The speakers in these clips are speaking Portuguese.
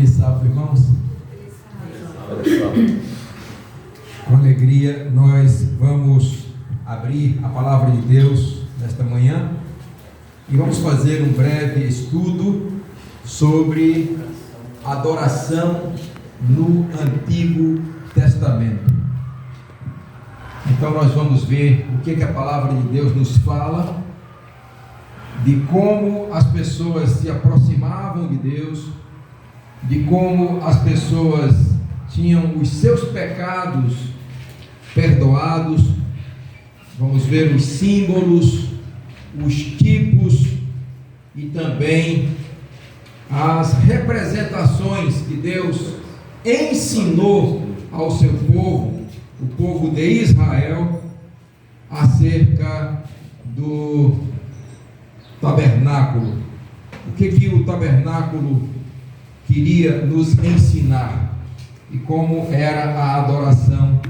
Feliz sábado, irmãos. Com alegria, nós vamos abrir a palavra de Deus nesta manhã e vamos fazer um breve estudo sobre adoração no Antigo Testamento. Então nós vamos ver o que a palavra de Deus nos fala, de como as pessoas se aproximavam de Deus, de como as pessoas tinham os seus pecados perdoados. Vamos ver os símbolos, os tipos e também as representações que Deus ensinou ao seu povo, o povo de Israel, acerca do tabernáculo. O que o tabernáculo queria nos ensinar e como era a adoração,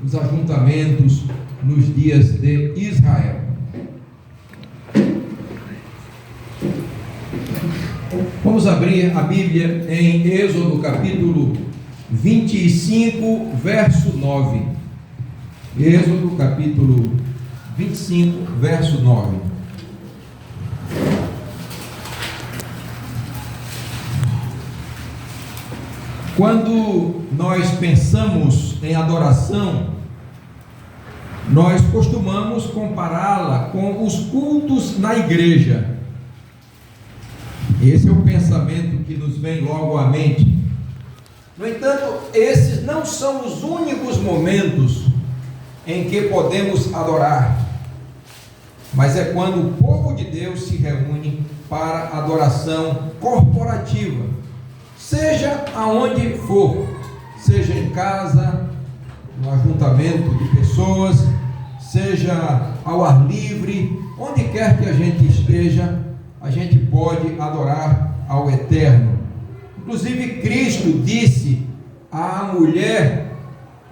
os ajuntamentos nos dias de Israel. Vamos abrir a Bíblia em Êxodo capítulo 25, verso 9. Êxodo capítulo 25, verso 9. Quando nós pensamos em adoração, nós costumamos compará-la com os cultos na igreja. Esse é o pensamento que nos vem logo à mente. No entanto, esses não são os únicos momentos em que podemos adorar, mas é quando o povo de Deus se reúne para adoração corporativa, seja aonde for, seja em casa, no ajuntamento de pessoas, seja ao ar livre, onde quer que a gente esteja, a gente pode adorar ao Eterno. Inclusive Cristo disse à mulher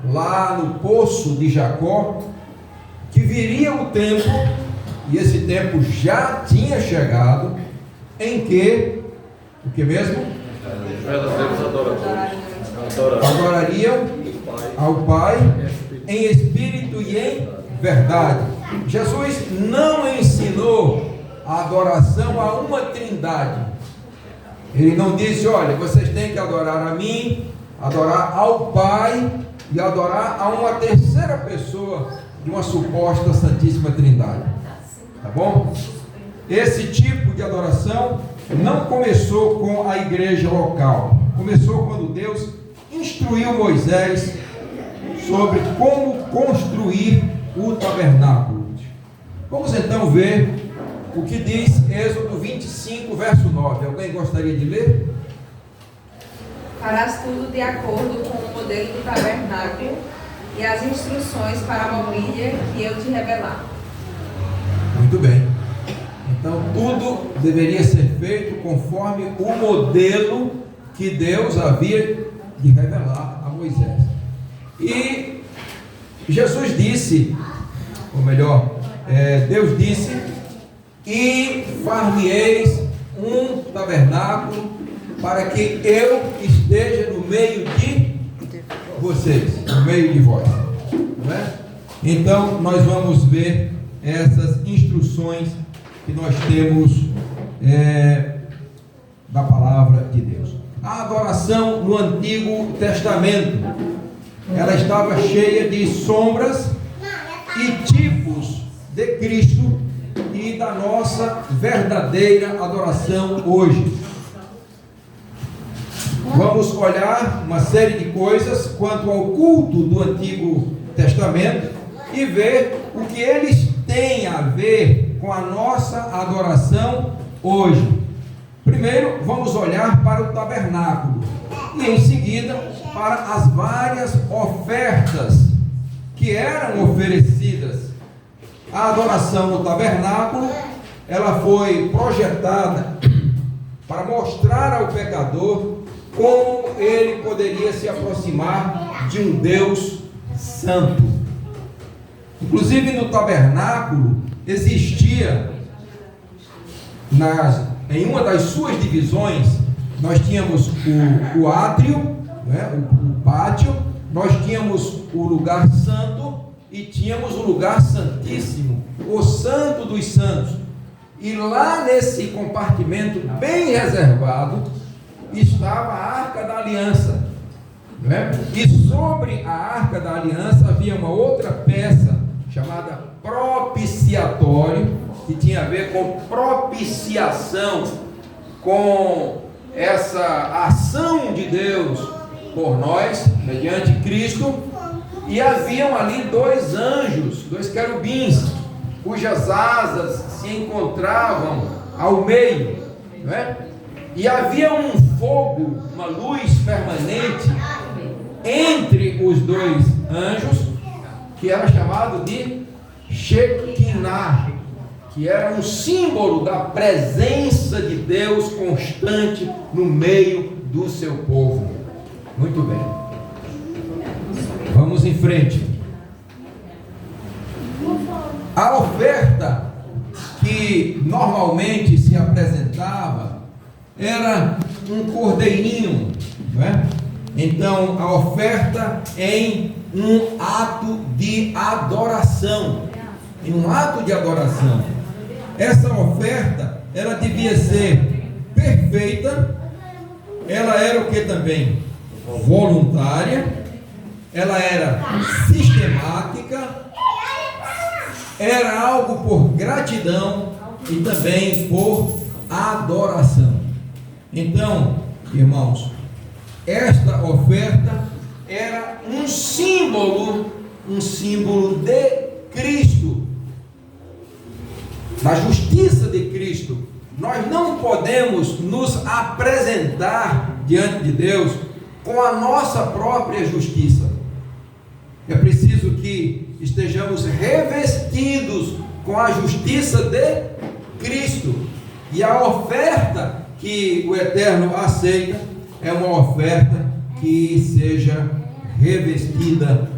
lá no poço de Jacó que viria o tempo, e esse tempo já tinha chegado, em que, o que mesmo? Adorariam ao Pai em espírito e em verdade. Jesus não ensinou a adoração a uma trindade. Ele não disse: olha, vocês têm que adorar a mim, adorar ao Pai e adorar a uma terceira pessoa de uma suposta Santíssima Trindade. Tá bom? Esse tipo de adoração não começou com a igreja local. Começou quando Deus instruiu Moisés sobre como construir o tabernáculo. Vamos então ver o que diz Êxodo 25, verso 9. Alguém gostaria de ler? Farás tudo de acordo com o modelo do tabernáculo e as instruções para a mobília que eu te revelar. Muito bem. Então tudo deveria ser feito conforme o modelo que Deus havia de revelar a Moisés. E Jesus disse, ou melhor, Deus disse: e far-me-eis um tabernáculo para que eu esteja no meio de vocês, no meio de vós. Não é? Então nós vamos ver essas instruções que nós temos da palavra de Deus. A adoração no Antigo Testamento, ela estava cheia de sombras e tipos de Cristo e da nossa verdadeira adoração hoje. Vamos olhar uma série de coisas quanto ao culto do Antigo Testamento e ver o que eles têm a ver com a nossa adoração hoje. Primeiro, vamos olhar para o tabernáculo e em seguida para as várias ofertas que eram oferecidas. A adoração no tabernáculo, ela foi projetada para mostrar ao pecador como ele poderia se aproximar de um Deus santo. Inclusive no tabernáculo existia em uma das suas divisões nós tínhamos o átrio, né, o pátio, nós tínhamos o lugar santo e tínhamos o lugar santíssimo, o santo dos santos. E lá nesse compartimento bem reservado estava a Arca da Aliança, né? E sobre a Arca da Aliança havia uma outra peça chamada propiciatório, que tinha a ver com propiciação, com essa ação de Deus por nós, mediante Cristo. E haviam ali dois anjos, dois querubins, cujas asas se encontravam ao meio, né? E havia um fogo, uma luz permanente entre os dois anjos, que era chamado de Shekinah, que era um símbolo da presença de Deus constante no meio do seu povo. Muito bem, vamos em frente. A oferta que normalmente se apresentava era um cordeirinho, não é? Então, a oferta em um ato de adoração, em um ato de adoração. Essa oferta, ela devia ser perfeita, ela era o que também? Voluntária, ela era sistemática, era algo por gratidão e também por adoração. Então, irmãos, esta oferta era um símbolo de Cristo, da justiça de Cristo. Nós não podemos nos apresentar diante de Deus com a nossa própria justiça. É preciso que estejamos revestidos com a justiça de Cristo. E a oferta que o Eterno aceita é uma oferta que seja revestida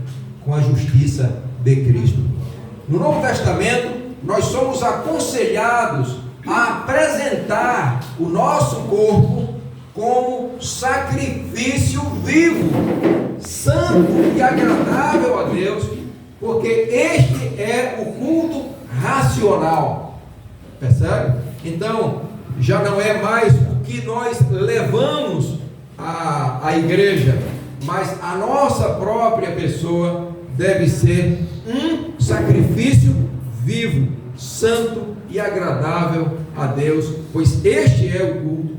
com a justiça de Cristo. No Novo Testamento, nós somos aconselhados a apresentar o nosso corpo como sacrifício vivo, santo e agradável a Deus, porque este é o culto racional. Percebe? Então, já não é mais o que nós levamos à igreja, mas a nossa própria pessoa deve ser um sacrifício vivo, santo e agradável a Deus, pois este é o culto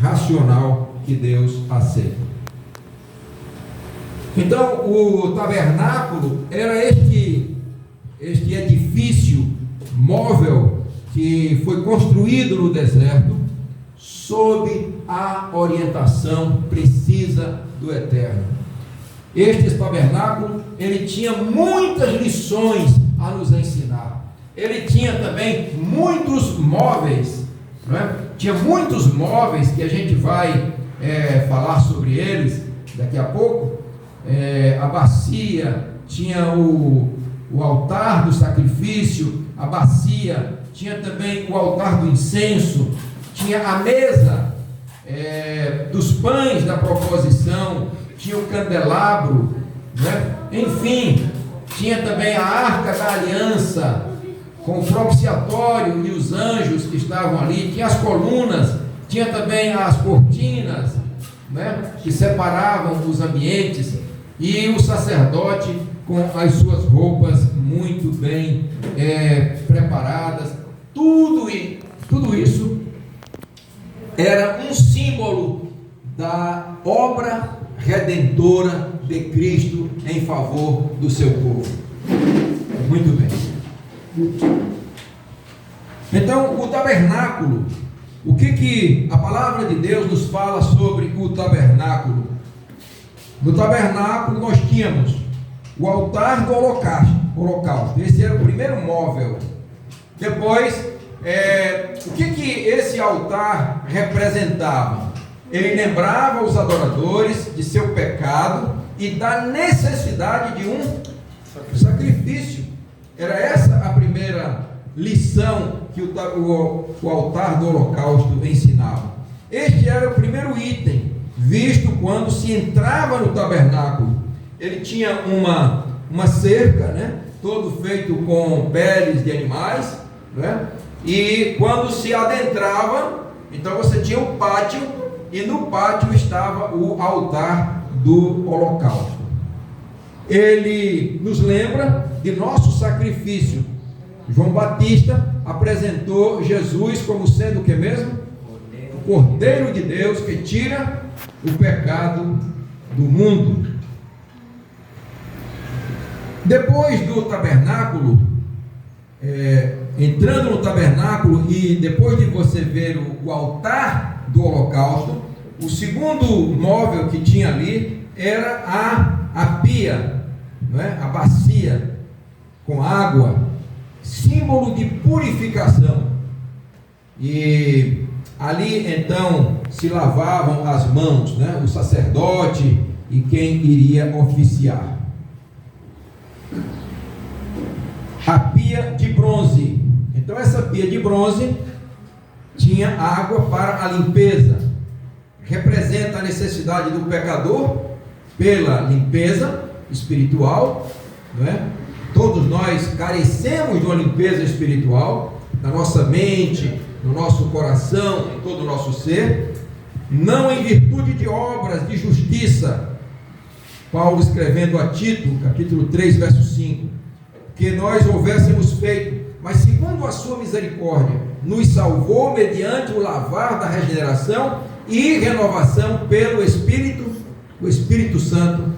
racional que Deus aceita. Então, o tabernáculo era este edifício móvel que foi construído no deserto sob a orientação precisa do Eterno. Este tabernáculo, ele tinha muitas lições a nos ensinar. Ele tinha também muitos móveis, não é? Tinha muitos móveis que a gente vai falar sobre eles daqui a pouco. A bacia, tinha o altar do sacrifício, a bacia, tinha também o altar do incenso, tinha a mesa dos pães da proposição, tinha o candelabro, né? Enfim, tinha também a arca da aliança, com o propiciatório e os anjos que estavam ali, tinha as colunas, tinha também as cortinas, né, que separavam os ambientes, e o sacerdote com as suas roupas muito bem preparadas. Tudo isso era um símbolo da obra redentora de Cristo em favor do seu povo. Muito bem. Então, o tabernáculo, o que a palavra de Deus nos fala sobre o tabernáculo? No tabernáculo nós tínhamos o altar do holocausto. Esse era o primeiro móvel. Depois, o que esse altar representava? Ele lembrava os adoradores de seu pecado e da necessidade de um sacrifício. Era essa a primeira lição que o altar do holocausto ensinava. Este era o primeiro item visto quando se entrava no tabernáculo. Ele tinha uma cerca, né? Todo feito com peles de animais, né? E quando se adentrava, então você tinha o pátio, e no pátio estava o altar do holocausto. Ele nos lembra de nosso sacrifício. João Batista apresentou Jesus como sendo o que mesmo? O Cordeiro de Deus que tira o pecado do mundo. Depois do tabernáculo, entrando no tabernáculo, e depois de você ver o altar do holocausto, o segundo móvel que tinha ali era a pia, não é? A bacia com água, símbolo de purificação. E ali então se lavavam as mãos, né? O sacerdote e quem iria oficiar. A pia de bronze. Então essa pia de bronze tinha água para a limpeza. Representa a necessidade do pecador pela limpeza espiritual, não é? Todos nós carecemos de uma limpeza espiritual, na nossa mente, no nosso coração, em todo o nosso ser, não em virtude de obras de justiça. Paulo escrevendo a Tito, capítulo 3, verso 5, que nós houvéssemos feito, mas segundo a sua misericórdia, nos salvou mediante o lavar da regeneração e renovação pelo Espírito, o Espírito Santo,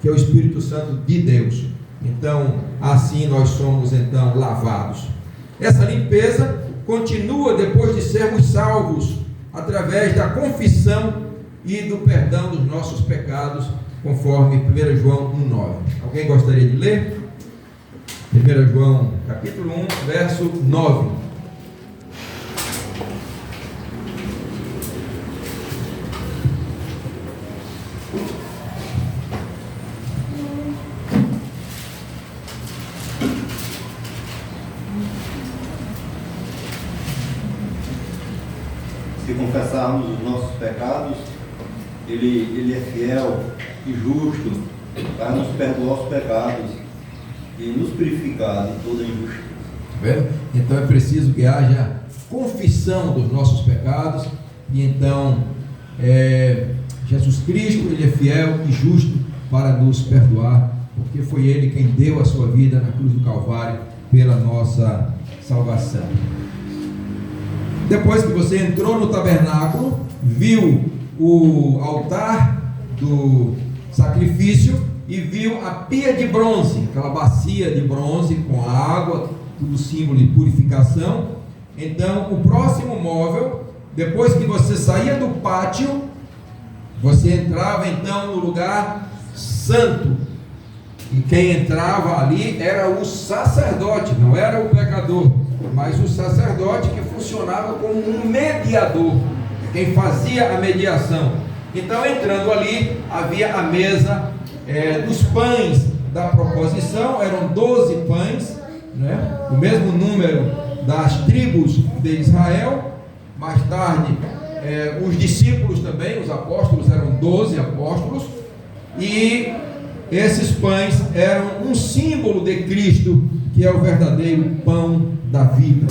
que é o Espírito Santo de Deus. Então, assim nós somos então lavados. Essa limpeza continua depois de sermos salvos, através da confissão e do perdão dos nossos pecados, conforme 1 João 1,9. Alguém gostaria de ler? 1 João, capítulo 1, verso 9. Se confessarmos os nossos pecados, Ele é fiel e justo para nos perdoar os pecados e nos purificar de toda injustiça. Então é preciso que haja confissão dos nossos pecados, e então Jesus Cristo, Ele é fiel e justo para nos perdoar, porque foi Ele quem deu a sua vida na cruz do Calvário pela nossa salvação. Depois que você entrou no tabernáculo, viu o altar do sacrifício e viu a pia de bronze, aquela bacia de bronze com água, tudo símbolo de purificação. Então, o próximo móvel, depois que você saía do pátio, você entrava então no lugar santo. E quem entrava ali era o sacerdote, não era o pecador, mas o sacerdote que funcionava como um mediador, quem fazia a mediação. Então, entrando ali, havia a mesa dos pães da proposição, eram 12 pães, né? O mesmo número das tribos de Israel. Mais tarde, os discípulos também, os apóstolos, eram 12 apóstolos, e esses pães eram um símbolo de Cristo, que é o verdadeiro pão da vida,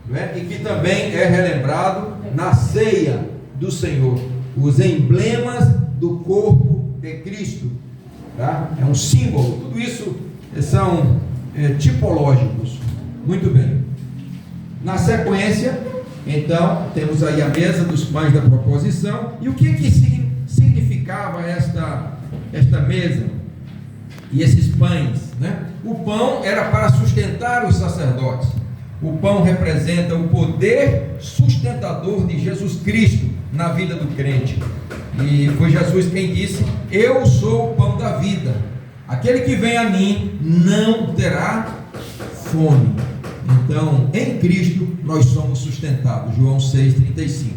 né? E que também é relembrado na ceia do Senhor, os emblemas do corpo de Cristo, tá? É um símbolo, tudo isso são tipológicos. Muito bem. Na sequência, então, temos aí a mesa dos pães da proposição. E o que significava esta mesa e esses pães, né? O pão era para sustentar os sacerdotes. O pão representa o poder sustentador de Jesus Cristo na vida do crente. E foi Jesus quem disse: eu sou o pão da vida. Aquele que vem a mim não terá fome. Então, em Cristo nós somos sustentados. João 6,35.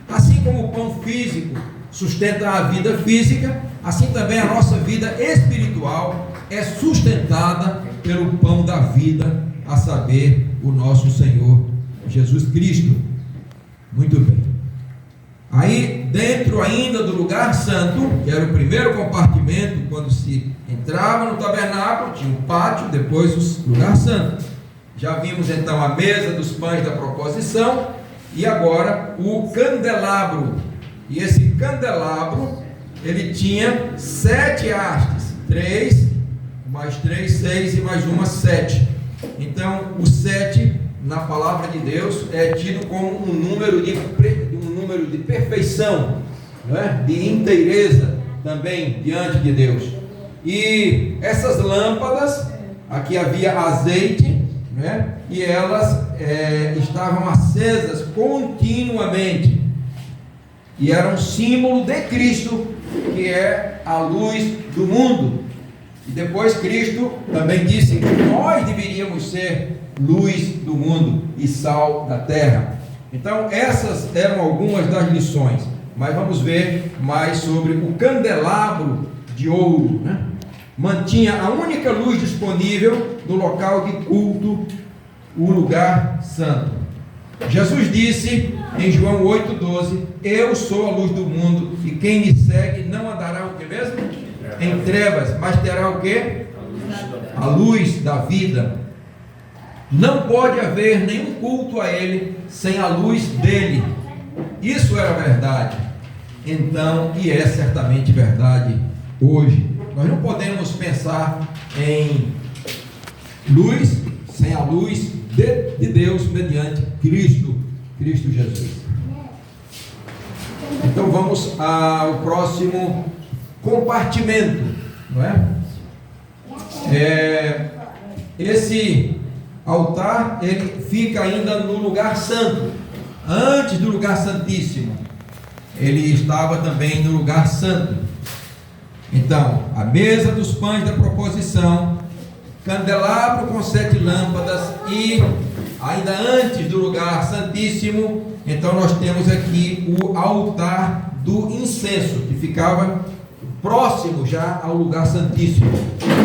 Assim como o pão físico sustenta a vida física, assim também a nossa vida espiritual é sustentada pelo pão da vida, a saber, o nosso Senhor Jesus Cristo. Muito bem. Aí, dentro ainda do lugar santo, que era o primeiro compartimento, quando se entrava no tabernáculo, tinha um pátio, depois o lugar santo. Já vimos então a mesa dos pães da proposição, e agora o candelabro. E esse candelabro, ele tinha 7 hastes, 3, mais 3, 6 e mais uma, 7. Então, o 7, na palavra de Deus, é tido como um número de perfeição, não é? De inteireza também diante de Deus. E essas lâmpadas, aqui havia azeite, né? E elas estavam acesas continuamente, e eram um símbolo de Cristo, que é a luz do mundo. E depois Cristo também disse que nós deveríamos ser luz do mundo e sal da terra. Então essas eram algumas das lições, mas vamos ver mais sobre o candelabro de ouro, né? Mantinha a única luz disponível no local de culto, o lugar santo. Jesus disse em João 8,12: eu sou a luz do mundo, e quem me segue não andará o que mesmo? Em trevas, mas terá o que? A luz da vida. Não pode haver nenhum culto a Ele sem a luz dele. Isso era verdade então, e é certamente verdade hoje. Nós não podemos pensar em luz sem a luz de Deus mediante Cristo Jesus. Então vamos ao próximo compartimento, não é? Esse altar, ele fica ainda no lugar santo, antes do lugar santíssimo. Ele estava também no lugar santo. Então, a mesa dos pães da proposição, candelabro com 7 lâmpadas, e ainda antes do lugar santíssimo, então nós temos aqui o altar do incenso, que ficava próximo já ao lugar santíssimo,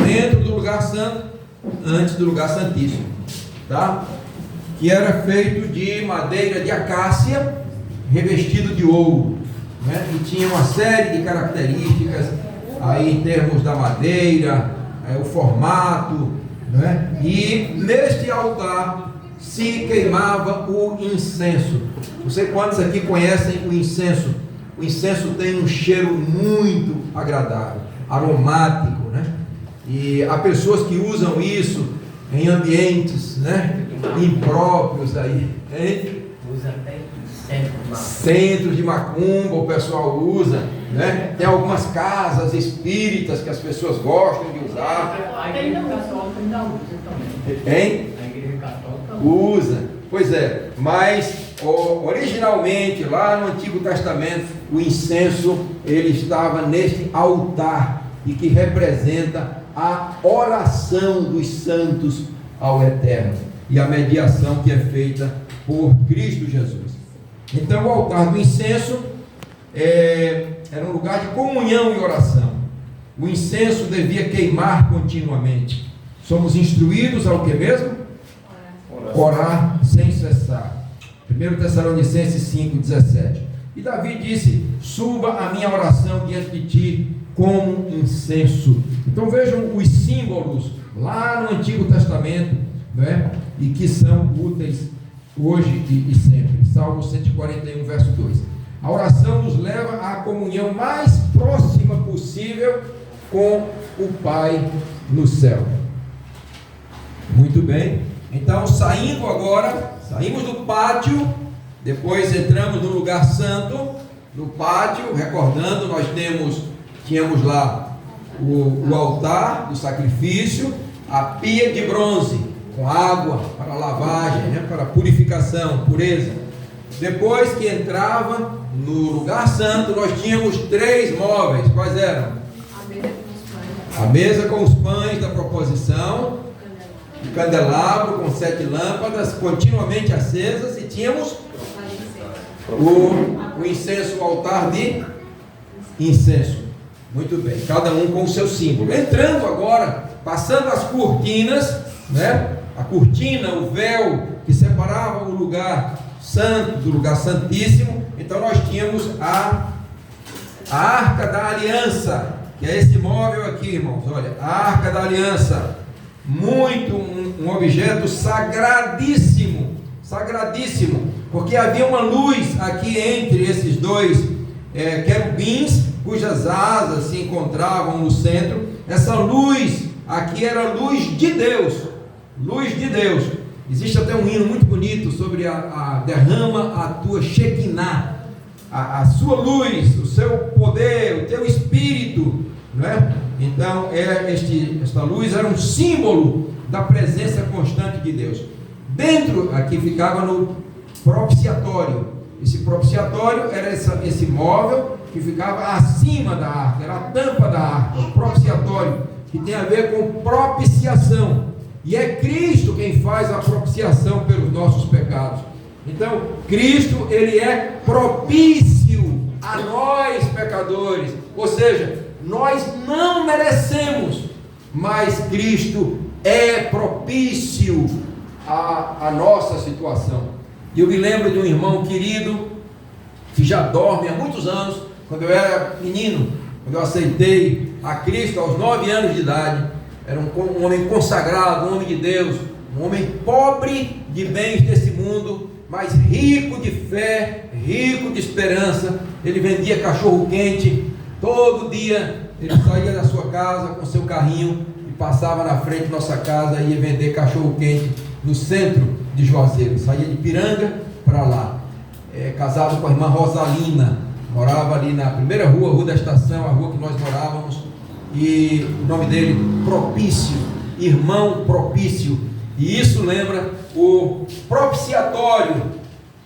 dentro do lugar santo, antes do lugar santíssimo, tá? Que era feito de madeira de acácia, revestido de ouro, né? E tinha uma série de características aí em termos da madeira, o formato, né? E neste altar se queimava o incenso. Não sei quantos aqui conhecem o incenso. O incenso tem um cheiro muito agradável, aromático, né? E há pessoas que usam isso em ambientes, né, impróprios aí, hein? Usa até Centros de macumba o pessoal usa, né? Tem algumas casas espíritas que as pessoas gostam de usar. A igreja católica ainda usa também. Hein? A igreja católica Usa. Pois é, mas originalmente lá no Antigo Testamento o incenso ele estava neste altar, e que representa a oração dos santos ao Eterno e a mediação que é feita por Cristo Jesus. Então o altar do incenso era um lugar de comunhão e oração. O incenso devia queimar continuamente. Somos instruídos ao que mesmo? Orar sem cessar. 1 Tessalonicenses 5,17. E Davi disse: suba a minha oração diante de ti como incenso. Então vejam os símbolos lá no Antigo Testamento, né? E que são úteis hoje e sempre. Salmo 141, verso 2. A oração nos leva à comunhão mais próxima possível com o Pai no céu. Muito bem. Então, saímos do pátio, depois entramos no lugar santo. No pátio, recordando, nós tínhamos lá o altar do sacrifício, a pia de bronze com água para lavagem, né, para purificação, pureza. Depois que entrava no lugar santo, nós tínhamos 3 móveis. Quais eram? A mesa com os pães da proposição, o candelabro com 7 lâmpadas continuamente acesas, e tínhamos o incenso, o altar de incenso. Muito bem, cada um com o seu símbolo. Entrando agora, passando as cortinas, né? A cortina, o véu que separava o lugar santo do lugar santíssimo. Então nós tínhamos a Arca da Aliança, que é esse móvel aqui, irmãos. Olha, a Arca da Aliança, um objeto sagradíssimo, porque havia uma luz aqui entre esses dois querubins, cujas asas se encontravam no centro. Essa luz aqui era a luz de Deus, Existe até um hino muito bonito sobre a derrama a tua Shekinah, a sua luz, o seu poder, o teu espírito, não é? Então, esta luz era um símbolo da presença constante de Deus. Dentro, aqui ficava no propiciatório. Esse propiciatório era esse móvel que ficava acima da arca, era a tampa da arca, o propiciatório, que tem a ver com propiciação. E é Cristo quem faz a propiciação pelos nossos pecados. Então, Cristo, ele é propício a nós pecadores. Ou seja, nós não merecemos, mas Cristo é propício à nossa situação. E eu me lembro de um irmão querido, que já dorme há muitos anos, quando eu era menino, quando eu aceitei a Cristo aos 9 anos de idade. Era um homem consagrado, um homem de Deus, um homem pobre de bens desse mundo, mas rico de fé, rico de esperança. Ele vendia cachorro quente, todo dia ele saía da sua casa com seu carrinho e passava na frente da nossa casa e ia vender cachorro quente no centro de Juazeiro. Saía de Piranga para lá. Casado com a irmã Rosalina, morava ali na primeira rua da estação, a rua que nós morávamos. E o nome dele, Propício, irmão Propício. E isso lembra o propiciatório,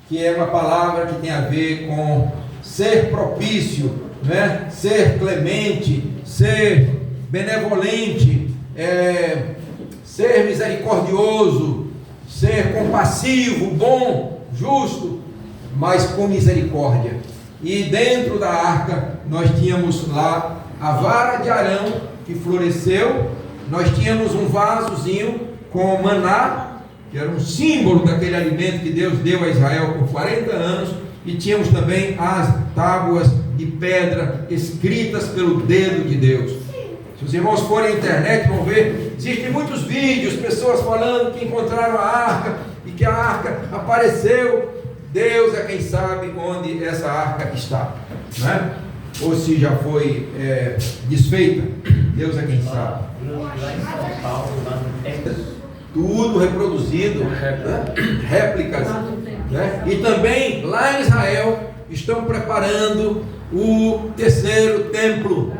que é uma palavra que tem a ver com ser propício, né? Ser clemente, ser benevolente, ser misericordioso, ser compassivo, bom, justo, mas com misericórdia. E dentro da arca nós tínhamos lá a vara de Arão que floresceu. Nós tínhamos um vasozinho com maná, que era um símbolo daquele alimento que Deus deu a Israel por 40 anos, e tínhamos também as tábuas de pedra escritas pelo dedo de Deus. Se os irmãos forem à internet vão ver, existem muitos vídeos, pessoas falando que encontraram a arca e que a arca apareceu. Deus é quem sabe onde essa arca está, né? Ou se já foi desfeita, Deus é quem sabe. Lá em São Paulo, lá no Texas. Tudo reproduzido, né? Réplicas, né? E também lá em Israel estão preparando o terceiro templo,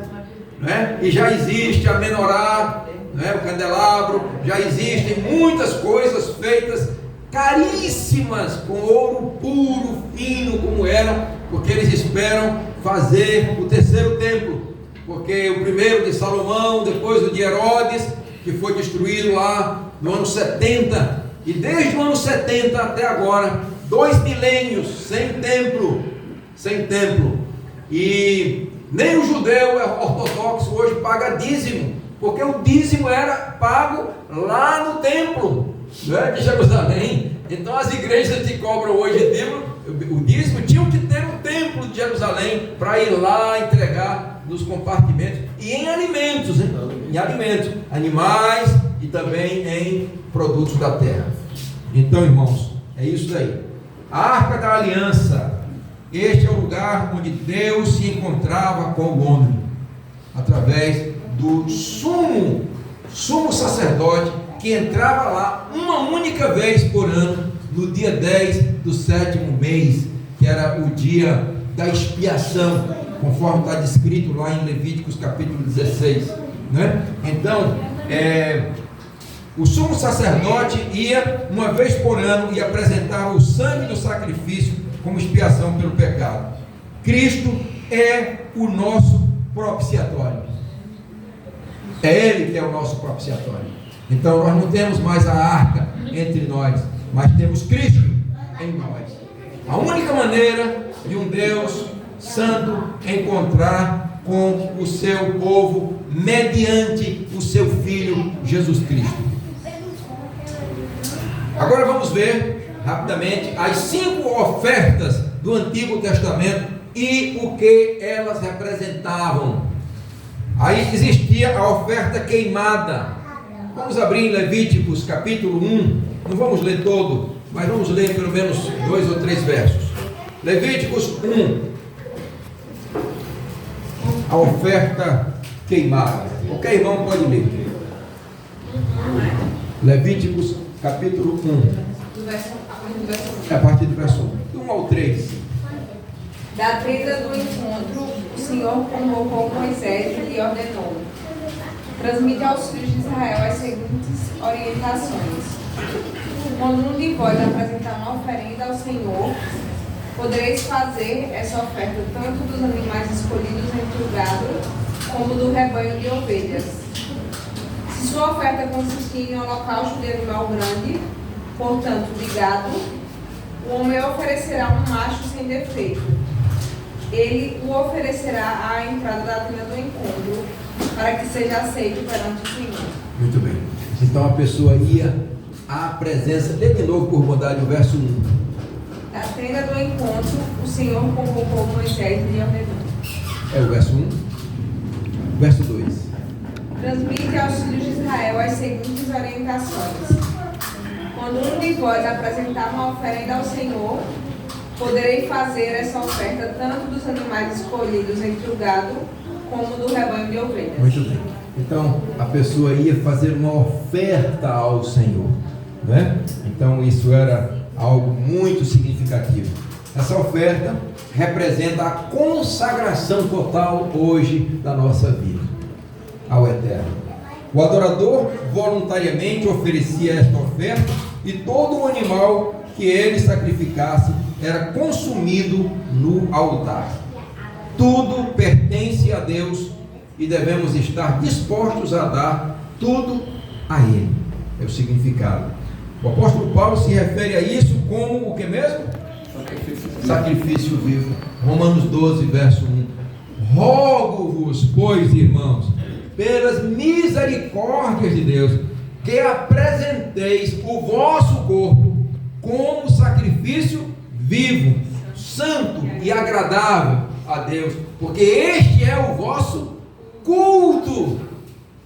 né? E já existe a menorá, né? O candelabro, já existem muitas coisas feitas caríssimas, com ouro puro, fino, como era, porque eles esperam fazer o terceiro templo, porque o primeiro de Salomão, depois o de Herodes, que foi destruído lá no ano 70, e desde o ano 70 até agora, 2 milênios sem templo, e nem o judeu ortodoxo hoje paga dízimo, porque o dízimo era pago lá no templo, né, de Jerusalém. Então as igrejas que cobram hoje o dízimo tinham que ter um templo de Jerusalém para ir lá entregar nos compartimentos e em alimentos, hein? Em alimentos, animais e também em produtos da terra. Então, irmãos, é isso daí. A Arca da Aliança, este é o lugar onde Deus se encontrava com o homem, através do sumo sacerdote, que entrava lá uma única vez por ano, no dia 10 do 7º mês, que era o dia da expiação, conforme está descrito lá em Levíticos capítulo 16, né? Então, o sumo sacerdote ia uma vez por ano e apresentava o sangue do sacrifício como expiação pelo pecado. Cristo é o nosso propiciatório, é Ele que é o nosso propiciatório. Então nós não temos mais a arca entre nós, mas temos Cristo em nós. A única maneira de um Deus santo encontrar com o seu povo, mediante o seu Filho Jesus Cristo. Agora vamos ver rapidamente as 5 ofertas do Antigo Testamento e o que elas representavam. Aí existia a oferta queimada. Vamos abrir em Levíticos capítulo 1, não vamos ler todo, mas vamos ler pelo menos 2 ou 3 versos. Levíticos 1, a oferta queimada. Qualquer irmão pode ler. Levíticos capítulo 1, a partir do verso 1 ao 3. Da tenda do encontro, o Senhor convocou Moisés e lhe ordenou: transmite aos filhos de Israel as seguintes orientações. Quando um de vós apresentar uma oferenda ao Senhor, podereis fazer essa oferta tanto dos animais escolhidos entre o gado, como do rebanho de ovelhas. Se sua oferta consistir em holocausto de animal grande, portanto de gado, o homem oferecerá um macho sem defeito. Ele o oferecerá à entrada da tenda do encontro, para que seja aceito perante o Senhor. Muito bem. Então a pessoa ia à presença, lê de novo por bondade o verso 1. Da tenda do encontro, o Senhor convocou Moisés e lhe ordenou. É o verso 1. Verso 2. Transmite aos filhos de Israel as seguintes orientações. Quando um de vós apresentar uma oferenda ao Senhor, poderei fazer essa oferta tanto dos animais escolhidos entre o gado, como do rebanho de ovelhas. Muito bem. Então a pessoa ia fazer uma oferta ao Senhor, né? Então isso era algo muito significativo. Essa oferta representa a consagração total hoje da nossa vida ao Eterno. O adorador voluntariamente oferecia esta oferta e todo o animal que ele sacrificasse era consumido no altar. Tudo pertence a Deus e devemos estar dispostos a dar tudo a Ele. É o significado. O apóstolo Paulo se refere a isso como o que mesmo? Sacrifício vivo. Romanos 12, verso 1. Rogo-vos, pois, irmãos, pelas misericórdias de Deus, que apresenteis o vosso corpo como sacrifício vivo, santo e agradável a Deus, porque este é o vosso culto.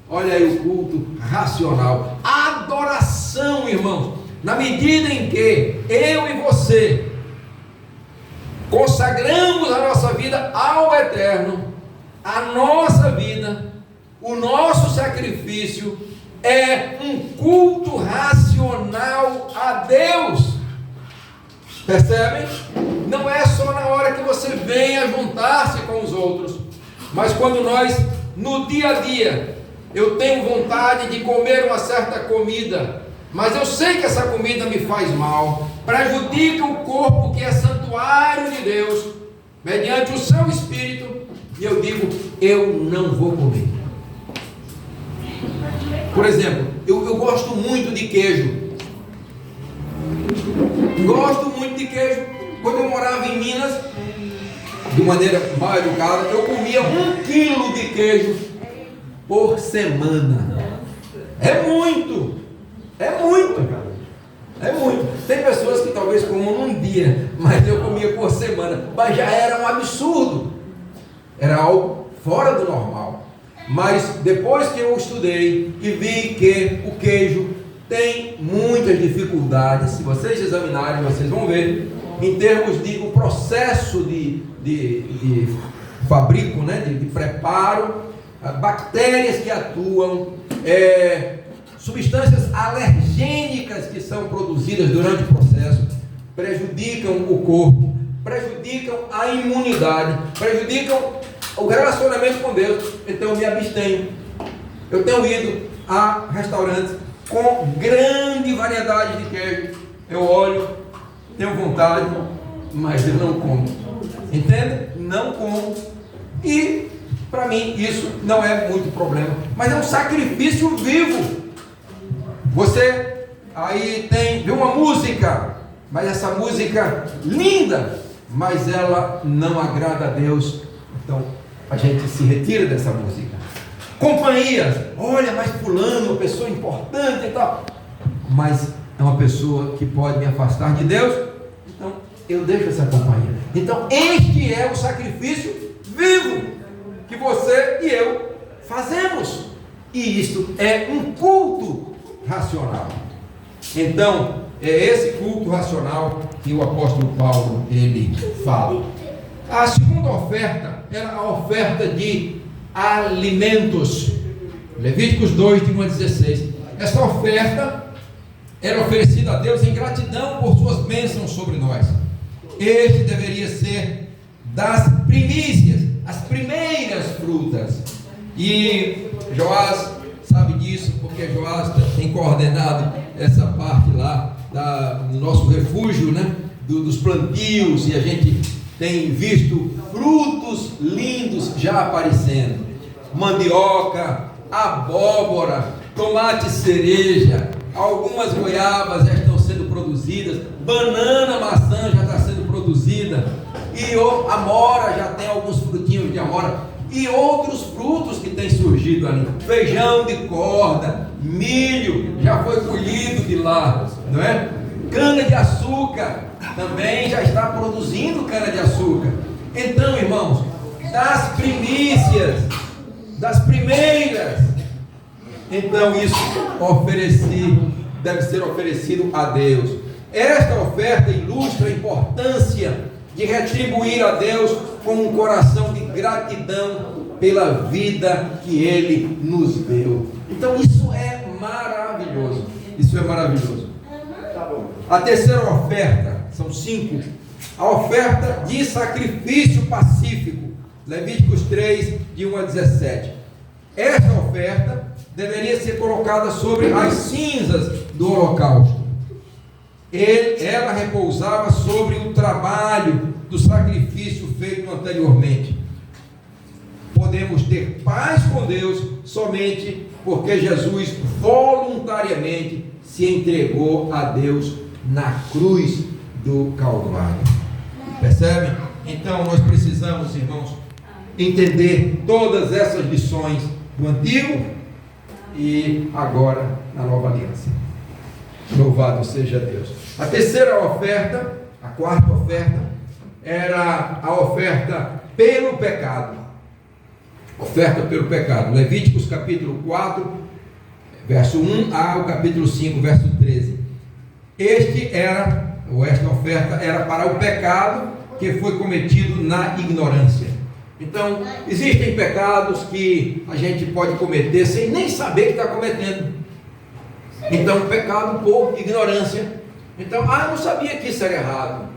Olha aí o culto racional, adoração, irmãos. Na medida em que eu e você consagramos a nossa vida ao Eterno, a nossa vida, o nosso sacrifício é um culto racional a Deus. Percebem? Não é só na hora que você vem a juntar-se com os outros, mas quando nós, no dia a dia, eu tenho vontade de comer uma certa comida, mas eu sei que essa comida me faz mal, prejudica o corpo que é santuário de Deus, mediante o seu Espírito, e eu digo, eu não vou comer. Por exemplo, eu gosto muito de queijo. Gosto muito de queijo. Quando eu morava em Minas, de maneira mal educada, eu comia 1 quilo de queijo por semana. É muito. É muito, cara. É muito. Tem pessoas que talvez comam num dia, mas eu comia por semana. Mas já era um absurdo. Era algo fora do normal. Mas depois que eu estudei e vi que o queijo tem muitas dificuldades, se vocês examinarem, vocês vão ver, em termos de o processo de fabrico, né, de preparo, bactérias que atuam, substâncias alergênicas que são produzidas durante o processo, prejudicam o corpo, prejudicam a imunidade, prejudicam o relacionamento com Deus. Então eu me abstenho. Eu tenho ido a restaurantes com grande variedade de queijo. Eu olho, tenho vontade, mas eu não como. Entende? Não como. E para mim isso não é muito problema. Mas é um sacrifício vivo. Você aí vê uma música, mas essa música linda, mas ela não agrada a Deus. Então a gente se retira dessa música. Companhias, olha, mas fulano, uma pessoa importante e tal, mas é uma pessoa que pode me afastar de Deus, então eu deixo essa companhia. Então, este é o sacrifício vivo que você e eu fazemos. E isto é um culto racional. Então, é esse culto racional que o apóstolo Paulo ele fala. A segunda oferta era a oferta de alimentos. Levíticos 2, de 1 a 16. Essa oferta era oferecida a Deus em gratidão por suas bênçãos sobre nós. Este deveria ser das primícias, as primeiras frutas. E Joás sabe disso, porque Joás tem coordenado essa parte lá do nosso refúgio, né? Dos plantios, e a gente tem visto frutos lindos já aparecendo: mandioca, abóbora, tomate cereja, algumas goiabas já estão sendo produzidas, banana, maçã já está sendo produzida, e amora, já tem alguns frutinhos de amora, e outros frutos que têm surgido ali, feijão de corda, milho já foi colhido de lá, não é? Cana de açúcar também já está produzindo cana de açúcar. Então, irmãos, das primícias, das primeiras, então isso deve ser oferecido a Deus. Esta oferta ilustra a importância de retribuir a Deus com um coração de gratidão pela vida que Ele nos deu. Então isso é maravilhoso. Isso é maravilhoso. A terceira oferta, são 5. A oferta de sacrifício pacífico. Levíticos 3, de 1 a 17. Esta oferta deveria ser colocada sobre as cinzas do holocausto. Ela repousava sobre o trabalho do sacrifício feito anteriormente. Podemos ter paz com Deus somente porque Jesus voluntariamente se entregou a Deus na cruz do Calvário. Percebem? Então nós precisamos, irmãos, entender todas essas lições do Antigo e agora na Nova Aliança. Louvado seja Deus. A terceira oferta, a quarta oferta, era a oferta pelo pecado. Oferta pelo pecado. Levíticos capítulo 4, verso 1 ao capítulo 5, verso 13. Esta oferta era para o pecado que foi cometido na ignorância. Então, existem pecados que a gente pode cometer sem nem saber que está cometendo. Então, pecado por ignorância. Então, eu não sabia que isso era errado.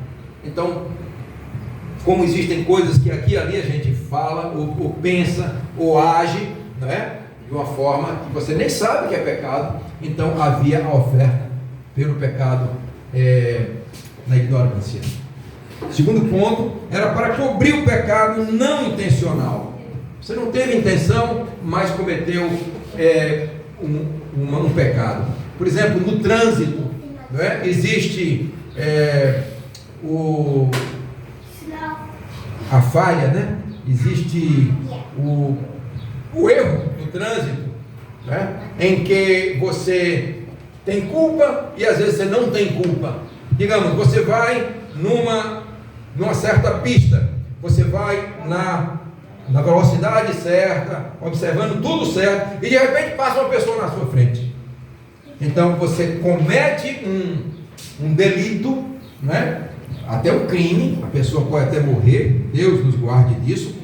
Então, como existem coisas que aqui e ali a gente fala, ou pensa, ou age, não é? De uma forma que você nem sabe que é pecado. Então, havia a oferta pelo pecado na ignorância. Segundo ponto, era para cobrir o pecado não intencional. Você não teve intenção, mas cometeu um pecado. Por exemplo, no trânsito, não é? Existe a falha, né? Existe o erro no trânsito, né? Em que você tem culpa e às vezes você não tem culpa. Digamos, você vai numa certa pista, você vai na velocidade certa, observando tudo certo, e de repente passa uma pessoa na sua frente. Então você comete um delito, né? Até um crime, a pessoa pode até morrer, Deus nos guarde disso,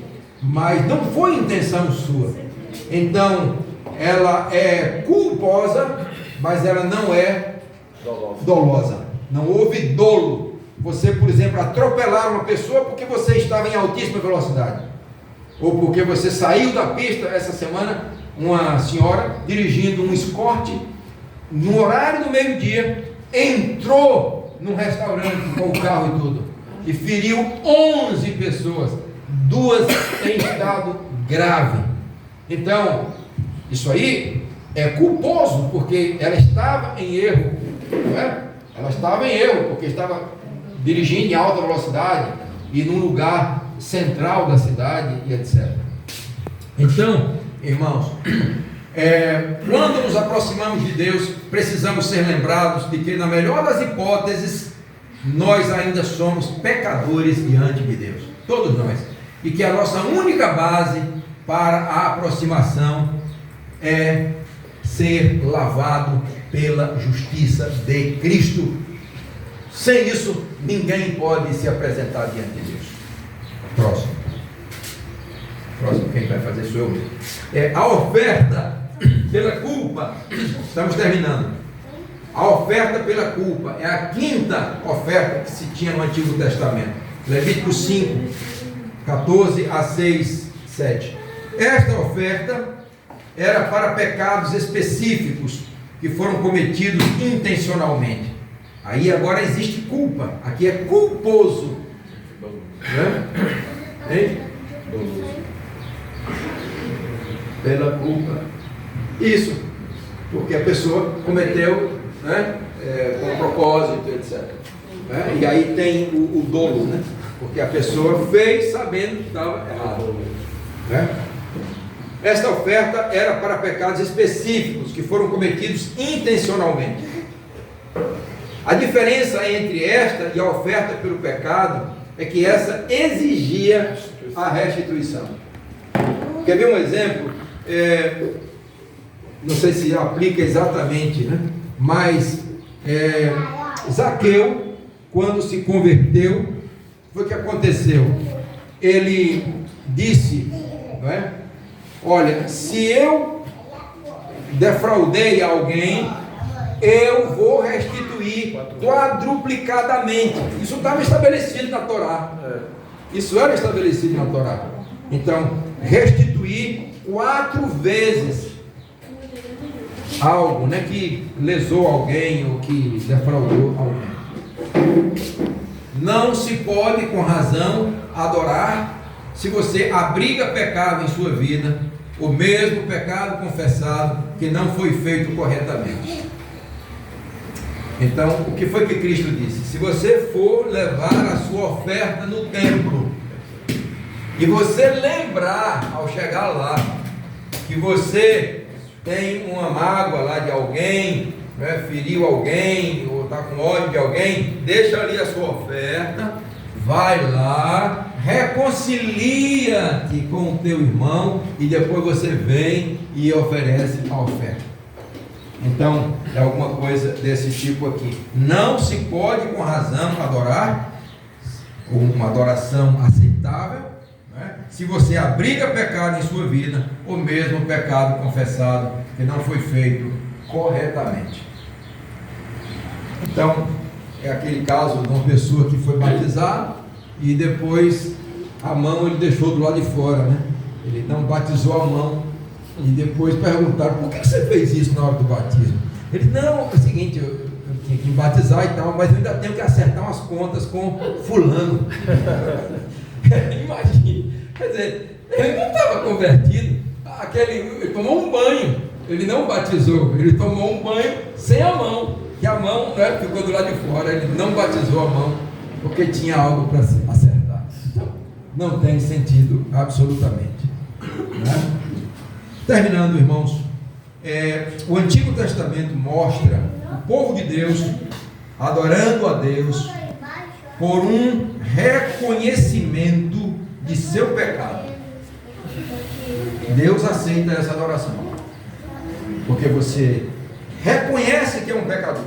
mas não foi intenção sua. Então ela é culposa, mas ela não é dolosa. Não houve dolo. Você, por exemplo, atropelar uma pessoa porque você estava em altíssima velocidade, ou porque você saiu da pista essa semana, uma senhora dirigindo um Escort no horário do meio-dia, entrou num restaurante com o carro e tudo, e feriu 11 pessoas, 2 em estado grave. Então, isso aí é culposo, porque ela estava em erro, não é? Ela estava em erro, porque estava dirigindo em alta velocidade e num lugar central da cidade e etc. Então, irmãos, quando nos aproximamos de Deus, precisamos ser lembrados de que, na melhor das hipóteses, nós ainda somos pecadores diante de Deus, todos nós, e que a nossa única base para a aproximação é ser lavado pela justiça de Cristo. Sem isso, ninguém pode se apresentar diante de Deus. Próximo, quem vai fazer sou eu mesmo. A oferta pela culpa, estamos terminando. A oferta pela culpa é a quinta oferta que se tinha no Antigo Testamento. Levítico 5, 14 a 6, 7. Esta oferta era para pecados específicos que foram cometidos intencionalmente. Aí agora existe culpa. Aqui é culposo. Né? Hein? Pela culpa. Isso. Porque a pessoa cometeu, né, com propósito, etc. Né? E aí tem o dolo, né? Porque a pessoa fez sabendo que estava errado. Né? Esta oferta era para pecados específicos que foram cometidos intencionalmente. A diferença entre esta e a oferta pelo pecado é que essa exigia a restituição. Quer ver um exemplo? Não sei se aplica exatamente, né? Mas Zaqueu, quando se converteu, foi o que aconteceu. Ele disse, não é? Olha, se eu defraudei alguém, eu vou restituir quadruplicadamente. Isso estava estabelecido na Torá. Isso era estabelecido na Torá. Então, restituir 4 vezes algo, né, que lesou alguém ou que defraudou alguém. Não se pode, com razão, adorar se você abriga pecado em sua vida, o mesmo pecado confessado que não foi feito corretamente. Então, o que foi que Cristo disse? Se você for levar a sua oferta no templo e você lembrar ao chegar lá que você tem uma mágoa lá de alguém, né, feriu alguém ou está com ódio de alguém, deixa ali a sua oferta, vai lá, reconcilia-te com o teu irmão e depois você vem e oferece a oferta. Então, é alguma coisa desse tipo aqui. Não se pode, com razão, adorar, uma adoração aceitável, né, se você abriga pecado em sua vida, ou mesmo pecado confessado que não foi feito corretamente. Então, é aquele caso de uma pessoa que foi batizada e depois a mão ele deixou do lado de fora, né? Ele não batizou a mão e depois perguntaram: por que você fez isso na hora do batismo? Ele: não, é o seguinte, eu tinha que me batizar e tal, mas eu ainda tenho que acertar umas contas com fulano. Imagine, quer dizer, ele não estava convertido, ele tomou um banho, ele não batizou, ele tomou um banho sem a mão, que a mão, né, ficou do lado de fora, ele não batizou a mão, porque tinha algo para acertar. Então, não tem sentido absolutamente, né? Terminando, irmãos, o Antigo Testamento mostra o povo de Deus adorando a Deus por um reconhecimento de seu pecado. Deus aceita essa adoração, porque você reconhece que é um pecador,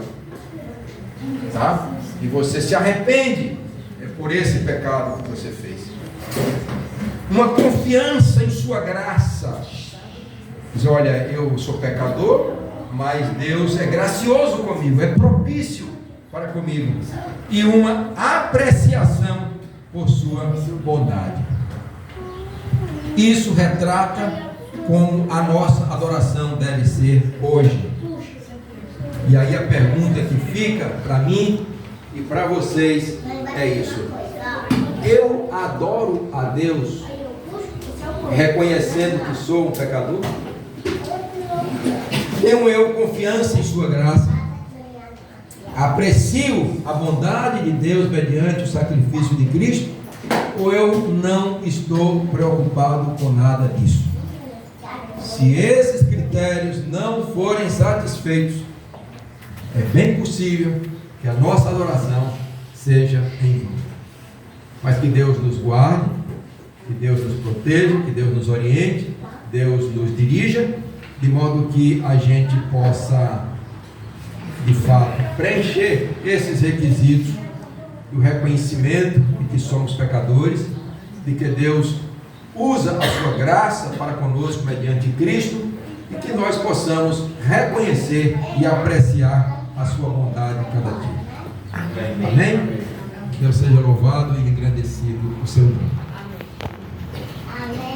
tá? E você se arrepende por esse pecado que você fez. Uma confiança em sua graça. Diz: olha, eu sou pecador, mas Deus é gracioso comigo, é propício para comigo. E uma apreciação por sua bondade. Isso retrata como a nossa adoração deve ser hoje. E aí a pergunta que fica para mim e para vocês é isso: eu adoro a Deus reconhecendo que sou um pecador? Tenho eu confiança em sua graça? Aprecio a bondade de Deus mediante o sacrifício de Cristo? Ou eu não estou preocupado com nada disso? Se esses critérios não forem satisfeitos, é bem possível que a nossa adoração seja em vão. Mas que Deus nos guarde, que Deus nos proteja, que Deus nos oriente, Deus nos dirija, de modo que a gente possa, de fato, preencher esses requisitos do reconhecimento de que somos pecadores, de que Deus usa a sua graça para conosco mediante Cristo, e que nós possamos reconhecer e apreciar a sua bondade cada dia. Amém? Deus seja louvado e engrandecido o seu nome.